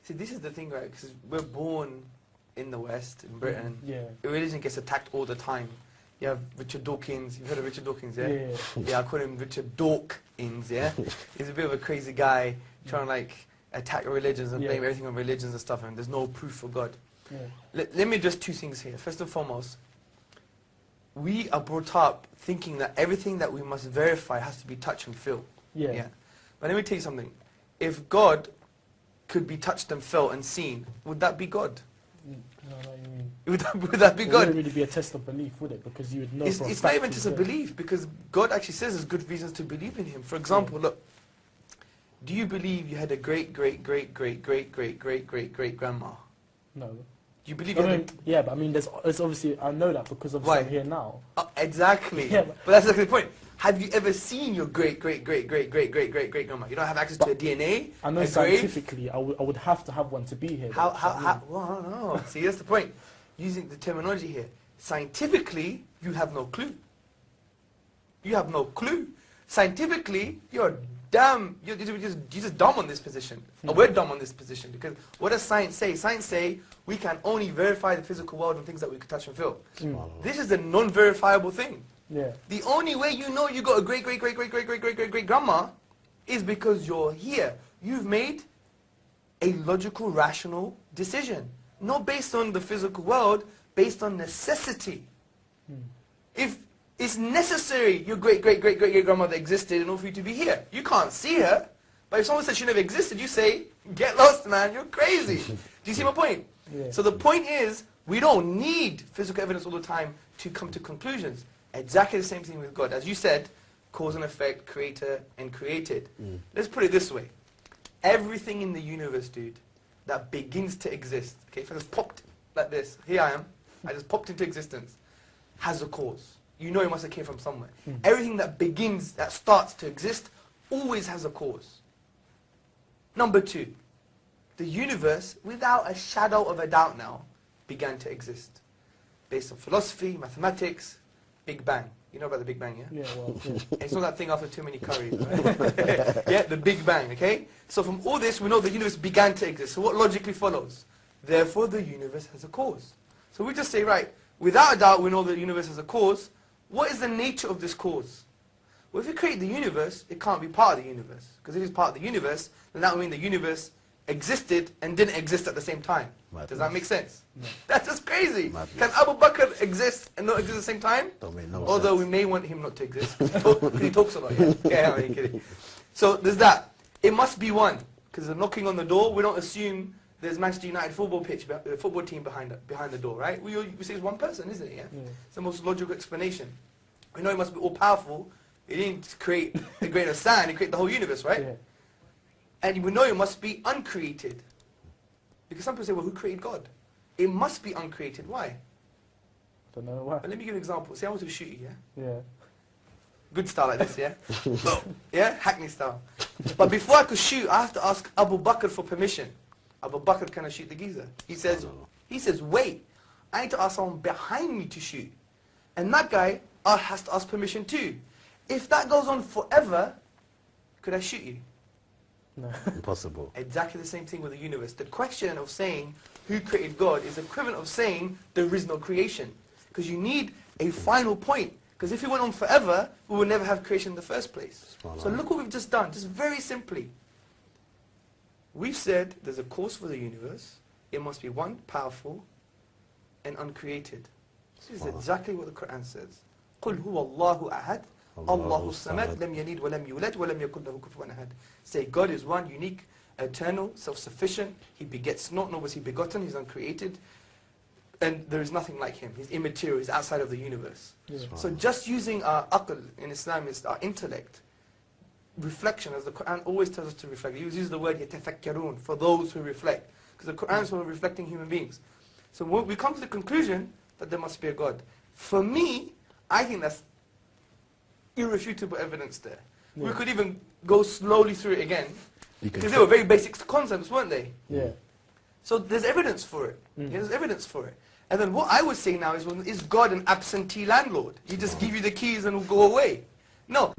See, this is the thing, right? Because we're born in the West, in Britain. Yeah. Religion gets attacked all the time. You have Richard Dawkins. You've heard of Richard Dawkins, yeah? Yeah. Yeah, I call him Richard Dawkins, yeah? He's a bit of a crazy guy trying to, like, attack religions and blame everything on religions and stuff, and there's no proof for God. Yeah. Let me address two things here. First and foremost, we are brought up thinking that everything that we must verify has to be touch and feel. Yeah. But let me tell you something. If God could be touched and felt and seen, would that be God? No, you mean. Would that be It God? wouldn't really be a test of belief, would it? Because you would know. It's not even just a belief, because God actually says there's good reasons to believe in Him. For example, look, do you believe you had a great grandma? No. Do you believe you had a... Yeah, but I mean, there's obviously, I know that because obviously I'm here now. Exactly. Yeah, but that's exactly the point. Have you ever seen your great grandma? You don't have access to a DNA. I know scientifically, I would have to have one to be here. Well, I don't know. See, that's the point. Using the terminology here, scientifically, you have no clue. You have no clue. Scientifically, you're just dumb on this position. We're dumb on this position because what does science say? Science say we can only verify the physical world and things that we can touch and feel. This is a non-verifiable thing. Yeah. The only way you know you got a great grandma is because you're here. You've made a logical, rational decision. Not based on the physical world, based on necessity. If it's necessary your great-grandmother existed in order for you to be here. You can't see her, but if someone says she never existed, you say, get lost, man, you're crazy. Do you see my point? Yeah. So the point is, we don't need physical evidence all the time to come to conclusions. Exactly the same thing with God. As you said, cause and effect, creator and created. Let's put it this way. Everything in the universe, dude, that begins to exist, okay, if I just popped like this, here I am, I just popped into existence, has a cause. You know it must have came from somewhere. Everything that begins, that starts to exist, always has a cause. Number two, the universe, without a shadow of a doubt now, began to exist. Based on philosophy, mathematics, Big Bang. You know about the Big Bang, yeah? Yeah, well, yeah. It's not that thing after too many curries, right? Yeah, the Big Bang, okay? So from all this, we know the universe began to exist. So what logically follows? Therefore, the universe has a cause. So we just say, right, without a doubt, we know the universe has a cause. What is the nature of this cause? Well, if you create the universe, it can't be part of the universe. Because if it's part of the universe, then that would mean the universe existed and didn't exist at the same time. Madness. Does that make sense? No. That's just crazy. Madness. Can Abu Bakr exist and not exist at the same time? Don't make no Although sense. we may want him not to exist. Because he talks a lot, yeah. Yeah, I'm kidding. So there's that. It must be one. Because they're knocking on the door, we don't assume there's Manchester United football team behind the door, right? We say it's one person, isn't it? Yeah? It's the most logical explanation. We know he must be all-powerful. He didn't create a grain of sand, he created the whole universe, right? Yeah. And we know it must be uncreated. Because some people say, well, who created God? It must be uncreated. Why? Don't know why. But let me give you an example. Say I want to shoot you, yeah? Yeah. Good style like this, yeah? Yeah? Hackney style. But before I could shoot, I have to ask Abu Bakr for permission. Abu Bakr, can I shoot the geezer? He says, wait, I need to ask someone behind me to shoot. And that guy has to ask permission too. If that goes on forever, could I shoot you? No. Impossible. Exactly the same thing with the universe. The question of saying who created God is equivalent of saying there is no creation. Because you need a final point. Because if it went on forever, we would never have creation in the first place. So look what we've just done, just very simply. We've said there's a cause for the universe. It must be one, powerful, and uncreated. This is exactly what the Quran says. قُلْ هُوَ اللَّهُ أَحَدٌ Allahu Samad, lam yalid wa lam yulad wa lam yakul lahu kufuwan ahad. Say God is one, unique, eternal, self-sufficient. He begets not, nor was he begotten. He's uncreated, and there is nothing like him. He's immaterial. He's outside of the universe. Yeah. So just using our aql in Islam is our intellect, reflection, as the Quran always tells us to reflect. He uses the word yatafakkarun, for those who reflect, because the Quran is for reflecting human beings. So we come to the conclusion that there must be a God. For me, I think that's irrefutable evidence there. Yeah. We could even go slowly through it again, because they were very basic concepts, weren't they? Yeah. So there's evidence for it. Yeah, there's evidence for it. And then what I would say now is, well, is God an absentee landlord? He just give you the keys and will go away? No.